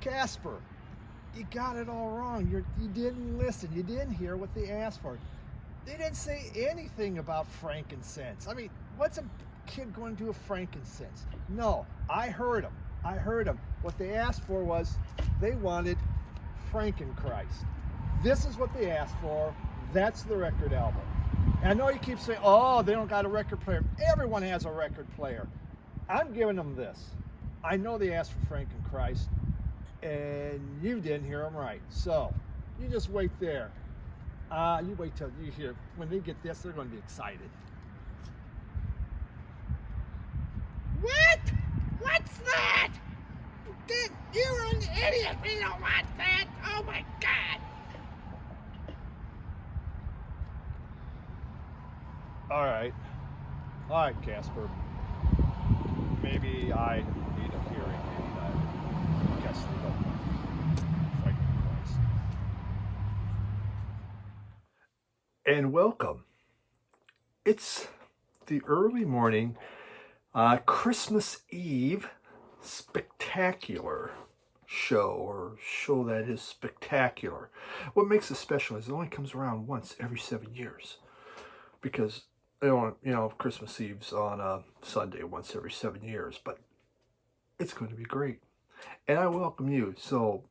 Casper, you got it all wrong. You didn't listen. You didn't hear what they asked for. They didn't say anything about frankincense. I mean, what's a kid going to do with frankincense? No, I heard them. I heard them. What they asked for was they wanted Frankenchrist. This is what they asked for. That's the record album. And I know you keep saying, oh, they don't got a record player. Everyone has a record player. I'm giving them this. I know they asked for Frankenchrist, and you didn't hear them right. So you just wait there. You wait till you hear. When they get this, they're going to be excited. What? What's that? You're an idiot. We don't want that. Oh my God. All right, Casper. Maybe I need a hearing aid. I guess they don't want Frankenchrist. And welcome. It's the early morning Christmas Eve spectacular show that is spectacular. What makes it special is it only comes around once every 7 years, because they don't, Christmas Eve's on a Sunday once every 7 years, but it's going to be great. And I welcome you. So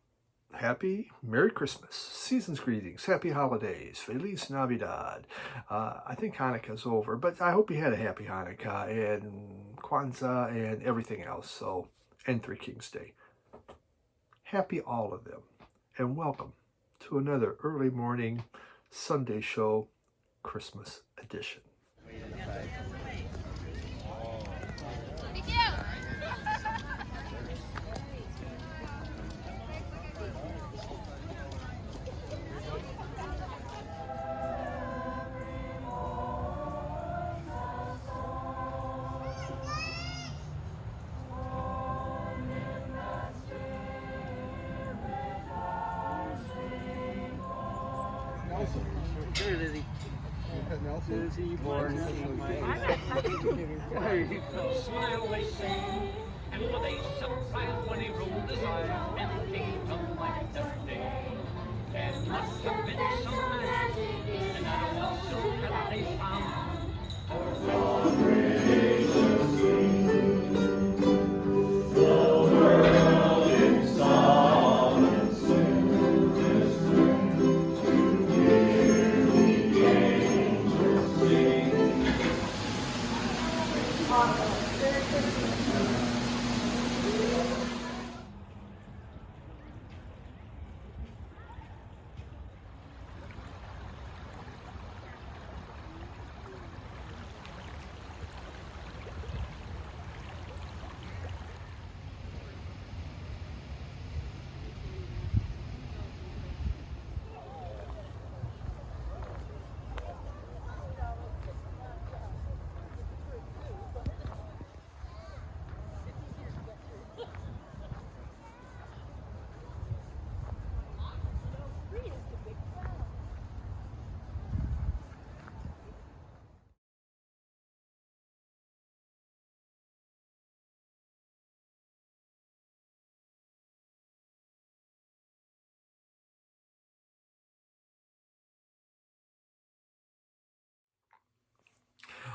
happy Merry Christmas, season's greetings, happy holidays, Feliz Navidad. I think Hanukkah's over, but I hope you had a happy Hanukkah and Kwanzaa and everything else. So, and Three Kings Day. Happy all of them, and welcome to another early morning Sunday show, Christmas edition. Here, Lizzie. Lizzie, born. Smile, they sing, and were they surprised when he rolled his eyes and came to life that day? There must have been some magic, and I don't know so that they found.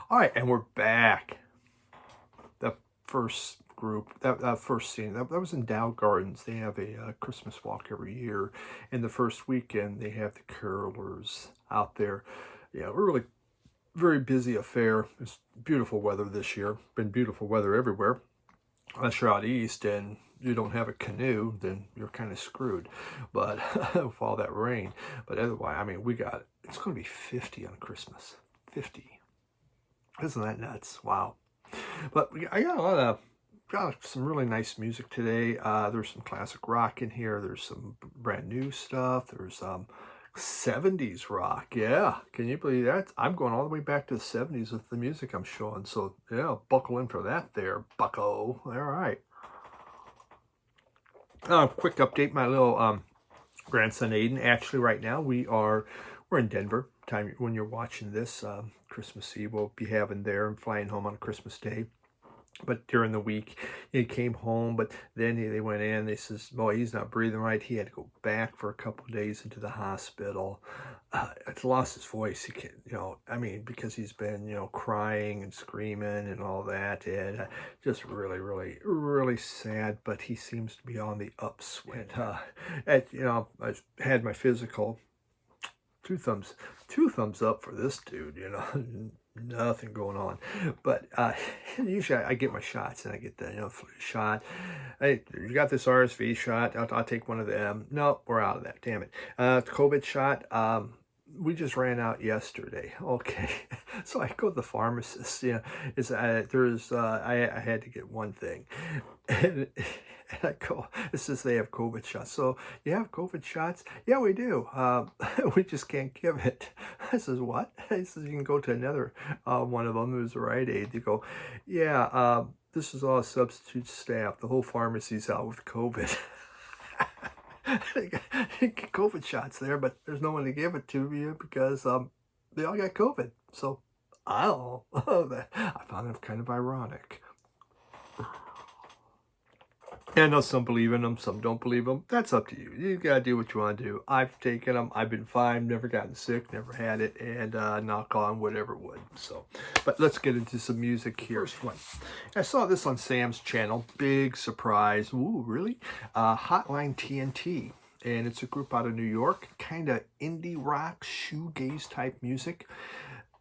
All right, and we're back. That first group, that first scene, that was in Dow Gardens. They have a Christmas walk every year. And the first weekend, they have the carolers out there. Yeah, really very busy affair. It's beautiful weather this year. Been beautiful weather everywhere. Unless you're out east and you don't have a canoe, then you're kind of screwed. But with all that rain. But otherwise, I mean, it's going to be 50 on Christmas. 50. Isn't that nuts? Wow. But I got some really nice music today. There's some classic rock in here. There's some brand new stuff. There's 70s rock. Yeah, can you believe that? I'm going all the way back to the 70s with the music I'm showing. So yeah, buckle in for that there, bucko. All right. Quick update. My little grandson Aiden. Actually, right now we're in Denver. Time when you're watching this, Christmas Eve, we'll be having there and flying home on Christmas Day. But during the week, he came home, but then they went in, they says, boy, he's not breathing right. He had to go back for a couple of days into the hospital. It's lost his voice. He can't, I mean, because he's been, crying and screaming and all that, and just really, really, really sad, but he seems to be on the upswing. I had my physical, two thumbs up for this dude, nothing going on. But usually I get my shots, and I get the flu shot. Hey, you got this RSV shot, I'll take one of them. No, we're out of that, damn it. COVID shot, we just ran out yesterday. Okay, so I go to the pharmacist. I had to get one thing, and I go, it says they have COVID shots. So you have COVID shots? Yeah, we do. We just can't give it. I says, what? He says, you can go to another one of them who's a Rite Aid. They go, yeah, this is all substitute staff. The whole pharmacy's out with COVID. Get COVID shots there, but there's no one to give it to you because they all got COVID. So I don't know. I found it kind of ironic. And I know some believe in them, some don't believe them. That's up to you. You gotta do what you want to do. I've taken them. I've been fine. Never gotten sick. Never had it. And knock on whatever would. So, but let's get into some music here. First one. I saw this on Sam's channel. Big surprise. Ooh, really? Hotline TNT. And it's a group out of New York. Kind of indie rock, shoegaze type music.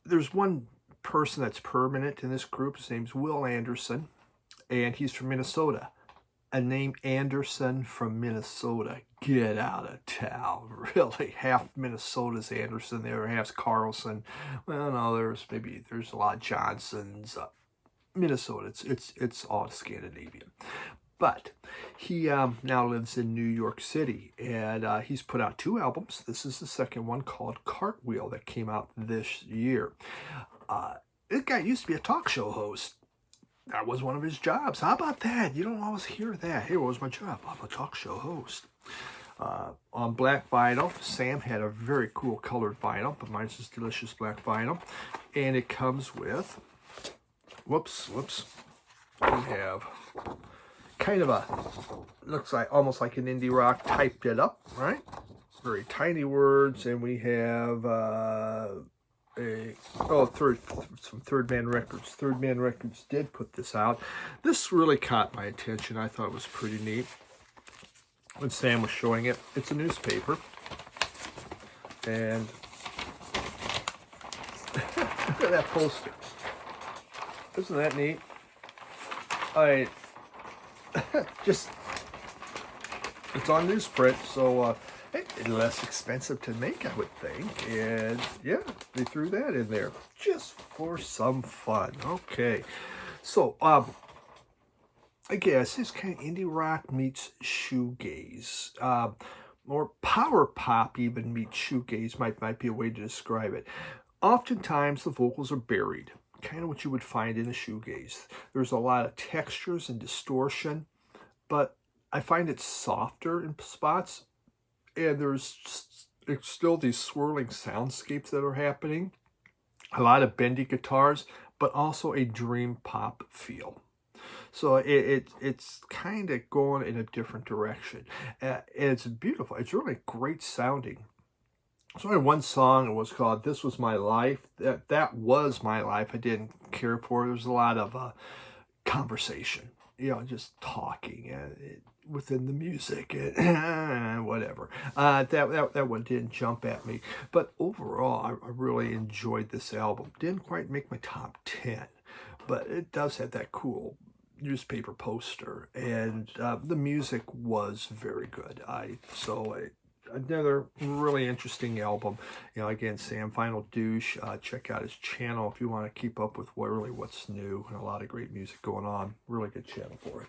There's one person that's permanent in this group. His name's Will Anderson. And he's from Minnesota. A name Anderson from Minnesota. Get out of town. Really, half Minnesota's Anderson there, half's Carlson. Well, no, there's a lot of Johnsons. Minnesota, it's all Scandinavian. But he now lives in New York City, and he's put out 2 albums. This is the second one, called Cartwheel, that came out this year. This guy used to be a talk show host. That was one of his jobs. How about that? You don't always hear that. Hey, what was my job? I'm a talk show host. On black vinyl, Sam had a very cool colored vinyl, but mine's just delicious black vinyl. And it comes with, whoops. We have kind of a, looks like almost like an indie rock typed it up, right? Very tiny words. And we have some Third Man Records. Third Man Records did put this out. This really caught my attention. I thought it was pretty neat when Sam was showing it. It's a newspaper, and look at that poster. Isn't that neat? It's on newsprint, so it's less expensive to make, I would think. And yeah, they threw that in there just for some fun. Okay, so I guess it's kind of indie rock meets shoegaze, or power pop even meets shoegaze might be a way to describe it. Oftentimes the vocals are buried, kind of what you would find in a shoegaze. There's a lot of textures and distortion, but I find it softer in spots. And there's still these swirling soundscapes that are happening. A lot of bendy guitars, but also a dream pop feel. So it's kind of going in a different direction. And it's beautiful. It's really great sounding. There's only one song. It was called "This Was My Life." That was my life. I didn't care for it. There's a lot of conversation, just talking within the music and whatever. That one didn't jump at me. But overall, I really enjoyed this album. Didn't quite make my top 10, but it does have that cool newspaper poster, and the music was very good. Another really interesting album. Again, Sam Final Douche. Check out his channel if you want to keep up with what's new, and a lot of great music going on. Really good channel for it.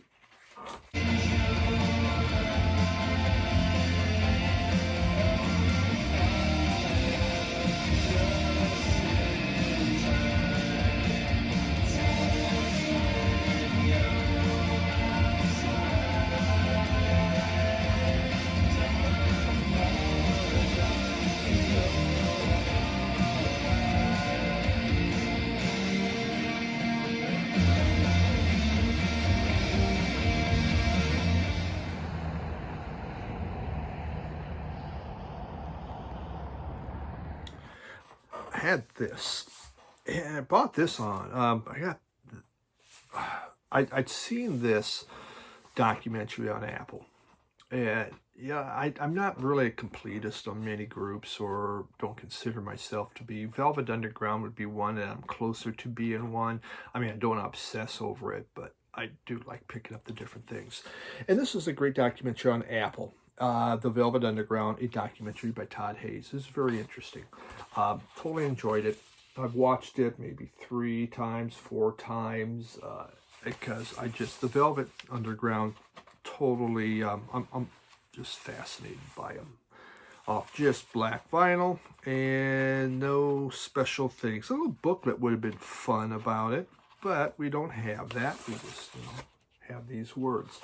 had this, and I bought this on. I'd seen this documentary on Apple, and yeah, I'm not really a completist on many groups, or don't consider myself to be. Velvet Underground would be one, and I'm closer to being one. I mean, I don't obsess over it, but I do like picking up the different things. And this is a great documentary on Apple. The Velvet Underground, a documentary by Todd Hayes. It's very interesting. Totally enjoyed it. I've watched it maybe 3 times, 4 times, because the Velvet Underground, totally, I'm just fascinated by them. Just black vinyl and no special things. A little booklet would have been fun about it, but we don't have that. We just have these words.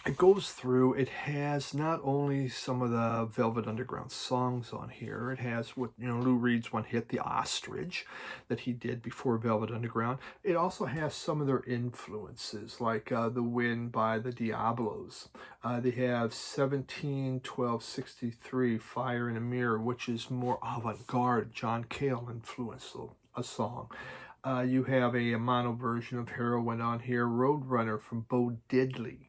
It goes through, it has not only some of the Velvet Underground songs on here, it has what, Lou Reed's one hit, The Ostrich, that he did before Velvet Underground. It also has some of their influences, like The Wind by the Diablos. They have 17-12-63, Fire in a Mirror, which is more avant-garde, John Cale influenced a song. You have a mono version of Heroin on here, Roadrunner from Bo Diddley.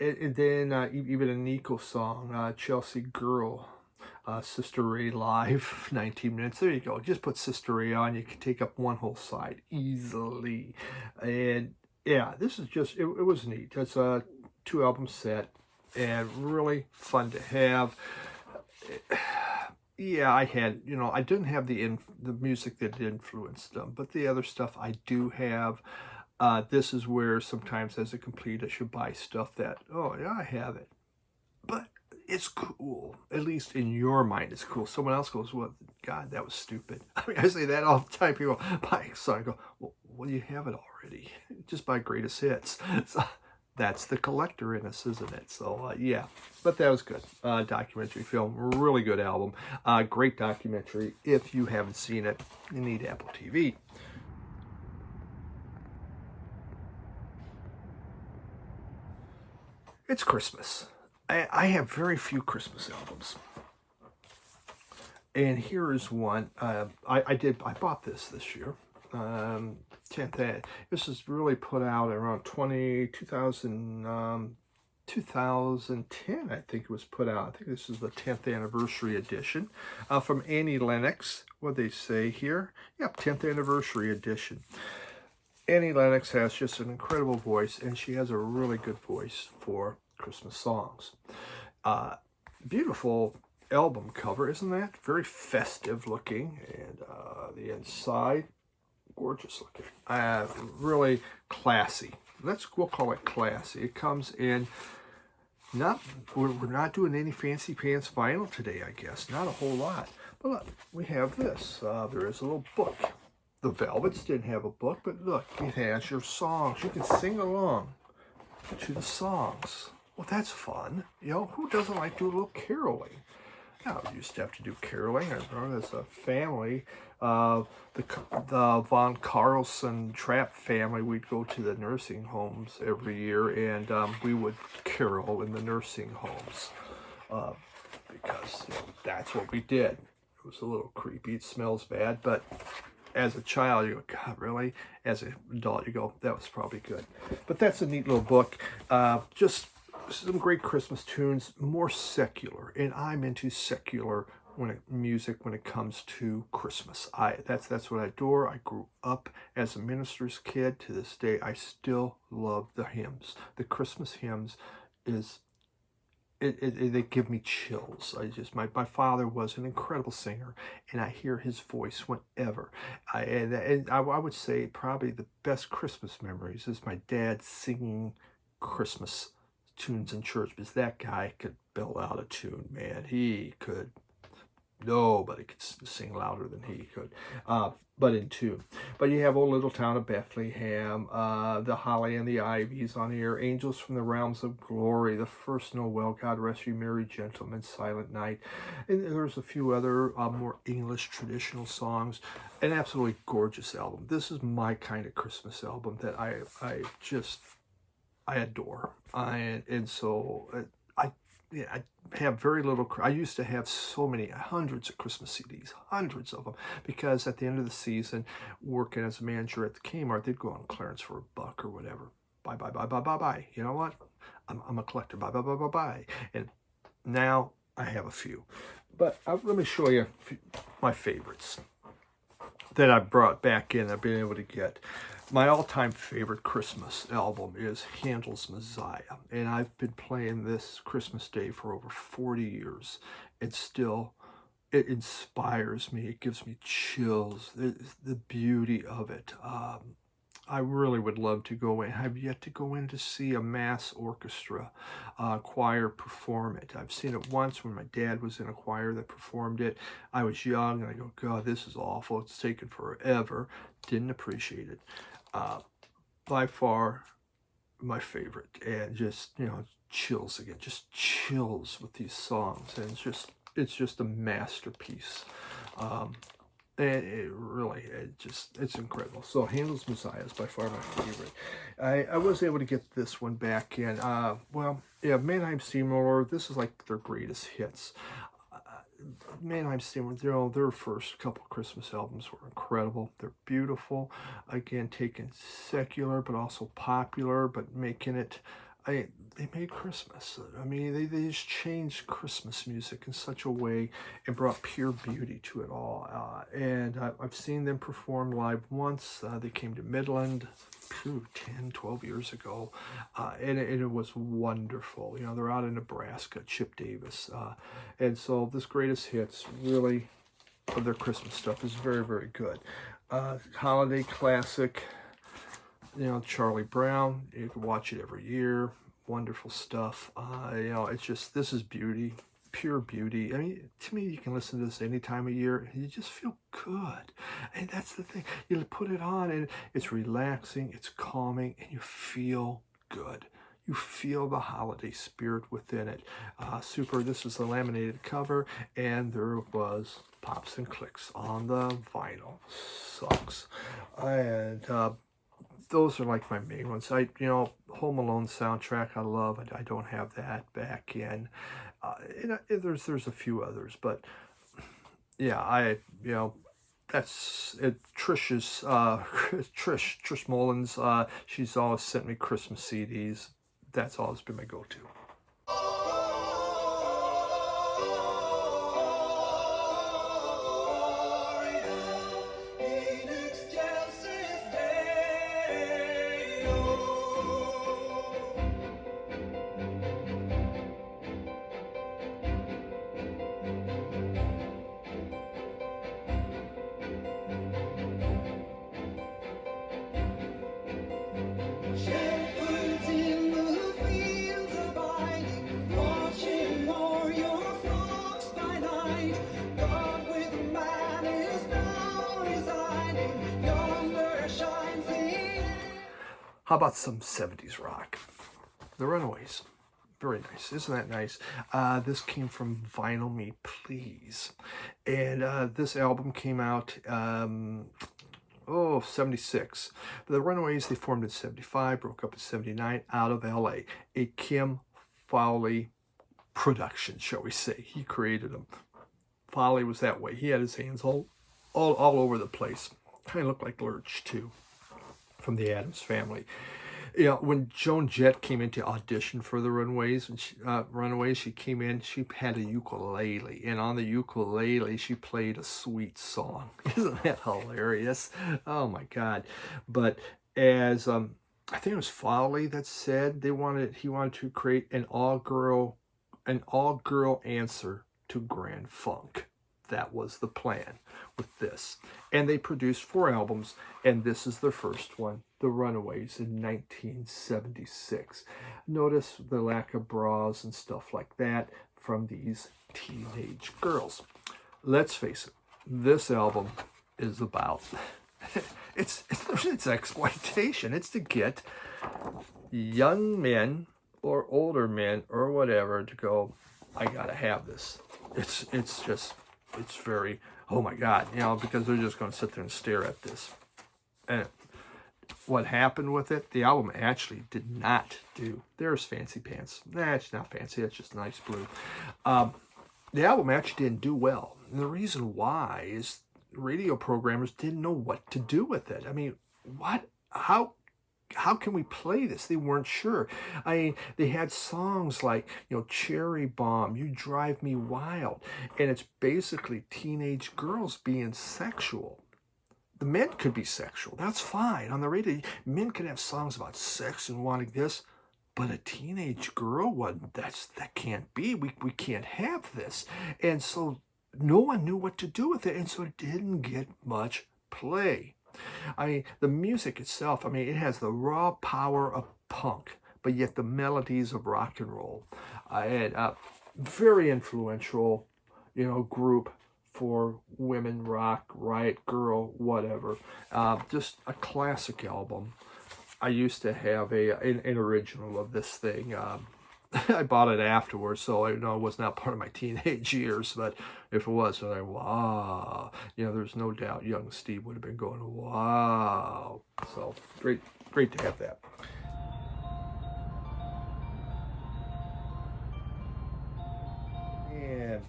And then even a Nico song, Chelsea Girl, Sister Ray Live, 19 minutes. There you go. Just put Sister Ray on. You can take up one whole side easily. And yeah, this is just, it was neat. It's a 2-album set and really fun to have. Yeah, I had, I didn't have the music that influenced them, but the other stuff I do have. This is where sometimes as a complete I should buy stuff that, oh yeah, I have it. But it's cool. At least in your mind it's cool. Someone else goes, well, God, that was stupid. I mean, I say that all the time. People buy a song, I go, well, you have it already. Just buy greatest hits. So that's the collector in us, isn't it? So yeah, but that was good. Documentary film, really good album. Great documentary. If you haven't seen it, you need Apple TV. It's Christmas. I have very few Christmas albums. And here is one. I bought this year. 10th. This was really put out around 2010, I think it was put out. I think this is the 10th anniversary edition from Annie Lennox. What they say here? Yep, 10th anniversary edition. Annie Lennox has just an incredible voice, and she has a really good voice for Christmas songs. Beautiful album cover, isn't that? Very festive looking, and the inside, gorgeous looking. Really classy. We'll call it classy. It comes in, we're not doing any fancy pants vinyl today, I guess. Not a whole lot. But look, we have this. There is a little book. The Velvets didn't have a book, but look, it has your songs. You can sing along to the songs. Well, that's fun. Who doesn't like to do a little caroling? Now, we used to have to do caroling. I remember as a family, the Von Carlson Trapp family, we'd go to the nursing homes every year, and we would carol in the nursing homes because that's what we did. It was a little creepy. It smells bad, but as a child, you go, God, really? As an adult, you go, that was probably good. But that's a neat little book. Just some great Christmas tunes, more secular. And I'm into secular music when it comes to Christmas. That's what I adore. I grew up as a minister's kid. To this day, I still love the hymns. The Christmas hymns they give me chills. My father was an incredible singer, and I hear his voice whenever. I would say probably the best Christmas memories is my dad singing Christmas tunes in church, because that guy could belt out a tune, man. He could. Nobody could sing louder than he could, but in tune. But you have Old Little Town of Bethlehem, The Holly and the Ivies on here, Angels from the Realms of Glory, The First Noel, God Rest You Merry Gentlemen, Silent Night. And there's a few other more English traditional songs. An absolutely gorgeous album. This is my kind of Christmas album that I adore. have very little. I used to have so many, hundreds of Christmas CDs, hundreds of them, because at the end of the season, working as a manager at the Kmart, they'd go on clearance for $1 or whatever. Buy, buy, buy, buy, buy, buy. You know what? I'm a collector. Buy, buy, buy, buy, buy. And now I have a few. But let me show you my favorites that I brought back in. I've been able to get. My all-time favorite Christmas album is Handel's Messiah, and I've been playing this Christmas Day for over 40 years. And still, it inspires me. It gives me chills. The beauty of it. I really would love to go in. I've yet to go in to see a mass orchestra choir perform it. I've seen it once when my dad was in a choir that performed it. I was young, and I go, God, this is awful. It's taken forever. Didn't appreciate it. By far, my favorite. And just, chills again. Just chills with these songs. And it's just a masterpiece. And it's incredible. So Handel's Messiah is by far my favorite. I was able to get this one back in. Mannheim Steamroller, this is like their greatest hits. Mannheim Steamroller, their first couple Christmas albums were incredible. They're beautiful. Again, taking secular, but also popular, but making it... They made Christmas. I mean, they just changed Christmas music in such a way and brought pure beauty to it all. And I've seen them perform live once. They came to Midland 10, 12 years ago, and it was wonderful. They're out in Nebraska, Chip Davis. And so this greatest hits, really, of their Christmas stuff is very, very good. Holiday classic. Charlie Brown, you can watch it every year. Wonderful stuff. It's just, this is beauty, pure beauty. I mean, to me, you can listen to this any time of year. You just feel good. And that's the thing. You put it on and it's relaxing, it's calming, and you feel good. You feel the holiday spirit within it. Super. This is the laminated cover, and there was pops and clicks on the vinyl. Sucks. And, those are like my main ones. Home Alone soundtrack I love. I don't have that back in. There's a few others, but yeah, that's it. Trish's Trish Mullins. She's always sent me Christmas CDs. That's always been my go-to. How about some 70s rock? The Runaways. Very nice. Isn't that nice? This came from Vinyl Me Please. And this album came out, 76. The Runaways, they formed in 75, broke up in 79, out of LA. A Kim Fowley production, shall we say. He created them. Fowley was that way. He had his hands all over the place. Kind of looked like Lurch, too, from the Addams Family. When Joan Jett came in to audition for the Runaways, she came in, she had a ukulele, and on the ukulele, she played a sweet song. Isn't that hilarious? Oh my God. But as, I think it was Fowley that said he wanted to create an all-girl answer to Grand Funk. That was the plan with this. And they produced 4 albums, and this is their first one, The Runaways, in 1976. Notice the lack of bras and stuff like that from these teenage girls. Let's face it, this album is about, it's exploitation. It's to get young men or older men or whatever to go, I gotta have this. It's very, oh my God, because they're just going to sit there and stare at this. And what happened with it, the album actually did not do. There's Fancy Pants. Nah, it's not fancy. It's just nice blue. The album actually didn't do well. And the reason why is radio programmers didn't know what to do with it. I mean, how can we play this? They weren't sure. I mean, they had songs like, Cherry Bomb, You Drive Me Wild, and it's basically teenage girls being sexual. The men could be sexual. That's fine. On the radio, men could have songs about sex and wanting this, but a teenage girl, that can't be. We can't have this. And so no one knew what to do with it, and so it didn't get much play. I mean, the music itself, I mean, it has the raw power of punk, but yet the melodies of rock and roll. And very influential, group for women rock, riot girl, whatever. Just a classic album. I used to have an original of this thing. I bought it afterwards, so I know it was not part of my teenage years, but if it was, I'm like, wow. There's no doubt young Steve would have been going, wow. So great to have that. And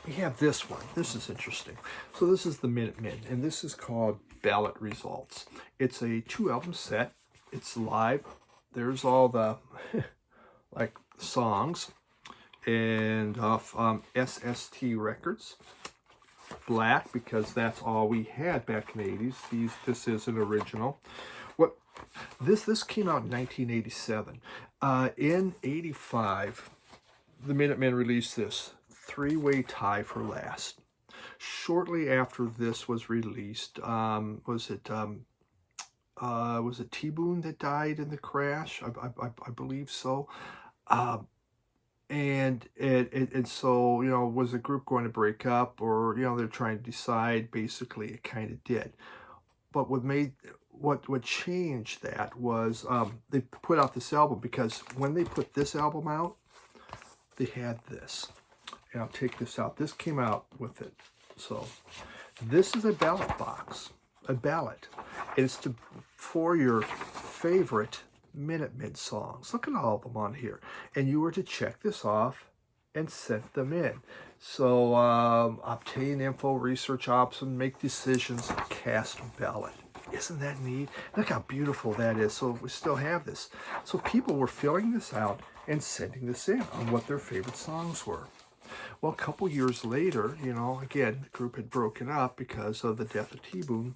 we have this one. This is interesting. So this is the Minutemen, and this is called Ballot Results. It's a 2-album set. It's live. There's all the like songs, and off SST Records. Black, because that's all we had back in the 80s. This is an original. This came out in 1987. In 85, the Minutemen released this 3-Way Tie for Last. Shortly after this was released, was it T-Boone that died in the crash? I believe so. And so, was the group going to break up, or, they're trying to decide? Basically, it kind of did. But what changed that was they put out this album, because when they put this album out, they had this. And I'll take this out. This came out with it. So this is a ballot box, a ballot. And it's for your favorite Minutemen songs. Look at all of them on here. And you were to check this off and send them in. So obtain info, research options, make decisions, cast ballot. Isn't that neat? Look how beautiful that is. So we still have this. So people were filling this out and sending this in on what their favorite songs were. Well, a couple years later, again, the group had broken up because of the death of T-Boone.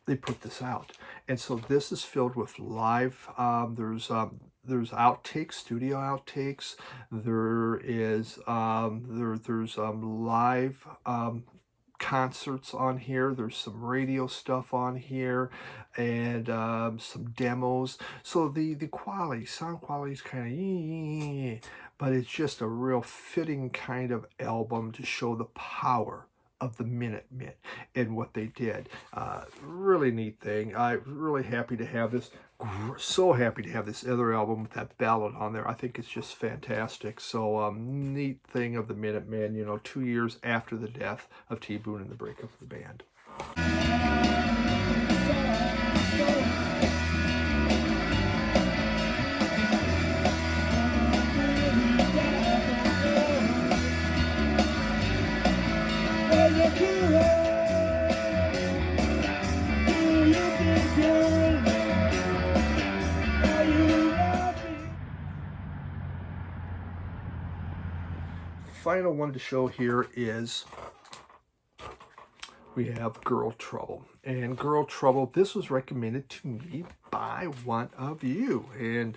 They put this out, and so this is filled with live. There's outtakes, studio outtakes. There is there's live concerts on here. There's some radio stuff on here, and some demos. So the quality, sound quality is kind of, but it's just a real fitting kind of album to show the power of the Minutemen and what they did. Really neat thing. I'm really happy to have this. So happy to have this other album with that ballad on there. I think it's just fantastic. So neat thing of the Minutemen, 2 years after the death of T-Boone and the breakup of the band. Final one to show here is we have Girl Trouble. And Girl Trouble, this was recommended to me by one of you. And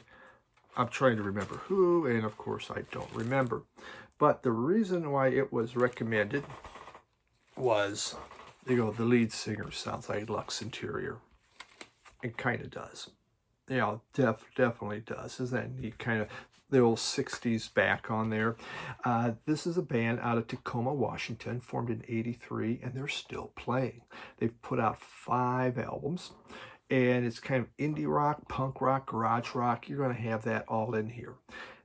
I'm trying to remember who, and of course I don't remember. But the reason why it was recommended was, the lead singer sounds like Lux Interior. It kind of does. Definitely does. Isn't that neat? Kind of the old 60s back on there. This is a band out of Tacoma, Washington, formed in '83, and they're still playing. They've put out 5 albums, and it's kind of indie rock, punk rock, garage rock. You're going to have that all in here.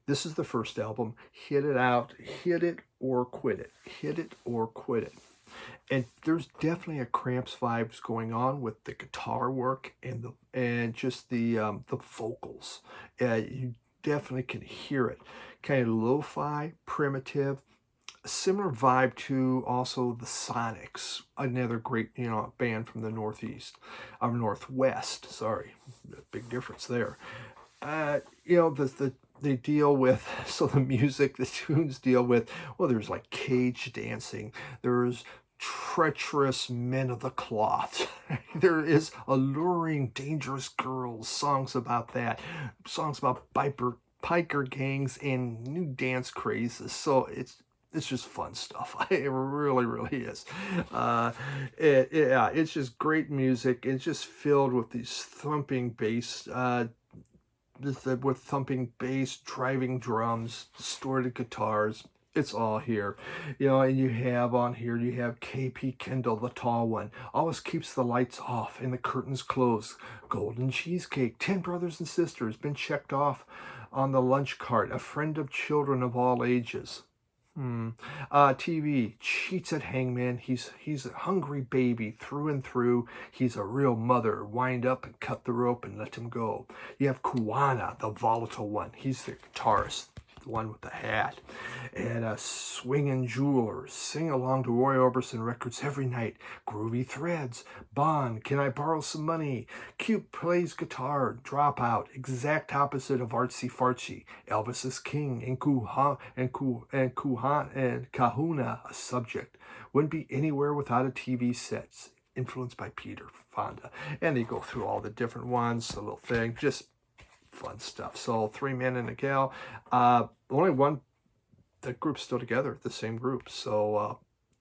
This is the first album, Hit It Out, Hit It or Quit It. Hit It or Quit It. And there's definitely a Cramps vibes going on with the guitar work and just the vocals. You definitely can hear it. Kind of lo-fi, primitive, a similar vibe to also the Sonics, another great band from the Northwest. Sorry, big difference there. They deal with the music, the tunes deal with, well, there's like cage dancing, there's treacherous men of the cloth, there is alluring dangerous girls, songs about that, songs about biker gangs and new dance crazes. So it's just fun stuff. It really, really is. It's just great music. It's just filled with these thumping bass, with thumping bass, driving drums, distorted guitars. It's all here. And you have on here, you have KP Kendall, the tall one, always keeps the lights off and the curtains closed. Golden cheesecake, 10 brothers and sisters, been checked off on the lunch cart, a friend of children of all ages. TV, cheats at Hangman. He's a hungry baby through and through. He's a real mother. Wind up and cut the rope and let him go. You have Kuwana, the volatile one. He's the guitarist, the one with the hat. And Swingin' Jewelers. Sing along to Roy Orbison records every night. Groovy Threads. Bond, Can I Borrow Some Money? Cute plays guitar. Dropout. Exact opposite of Artsy Fartsy. Elvis is King. And Kahuna, a subject. Wouldn't be anywhere without a TV set. Influenced by Peter Fonda. And they go through all the different ones, the little thing. Just fun stuff. So 3 men and a gal. Only one. The group's still together, the same group. So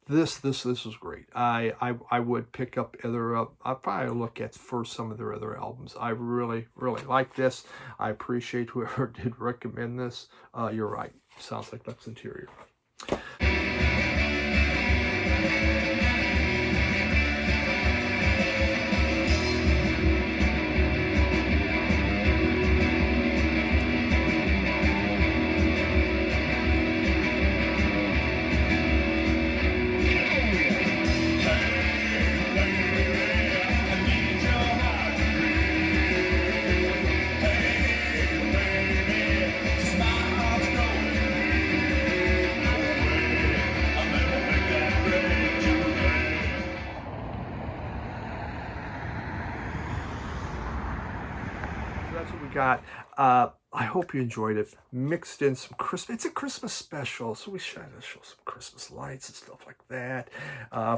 this was great. I would pick up I'd probably look at first some of their other albums. I really, really like this. I appreciate whoever did recommend this. You're right. Sounds like Lex Interior. That's what we got. I hope you enjoyed it. Mixed in some Christmas. It's a Christmas special, so we try to show some Christmas lights and stuff like that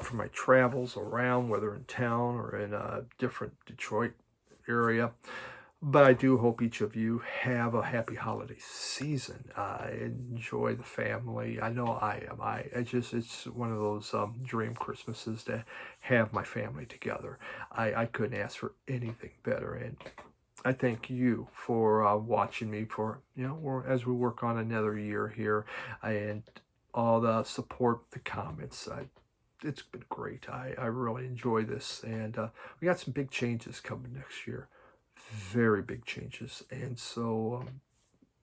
for my travels around, whether in town or in a different Detroit area. But I do hope each of you have a happy holiday season. Enjoy the family. I know I am. It's one of those dream Christmases to have my family together. I couldn't ask for anything better. And I thank you for watching me for, as we work on another year here, and all the support, the comments. It's been great. I really enjoy this. And we got some big changes coming next year. Very big changes. And so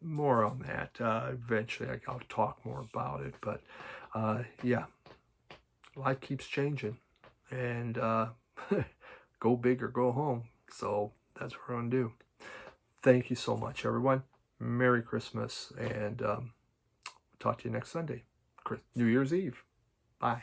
more on that. Eventually I'll talk more about it. But yeah, life keeps changing. And go big or go home. So that's what we're going to do. Thank you so much, everyone. Merry Christmas, and talk to you next Sunday, New Year's Eve. Bye.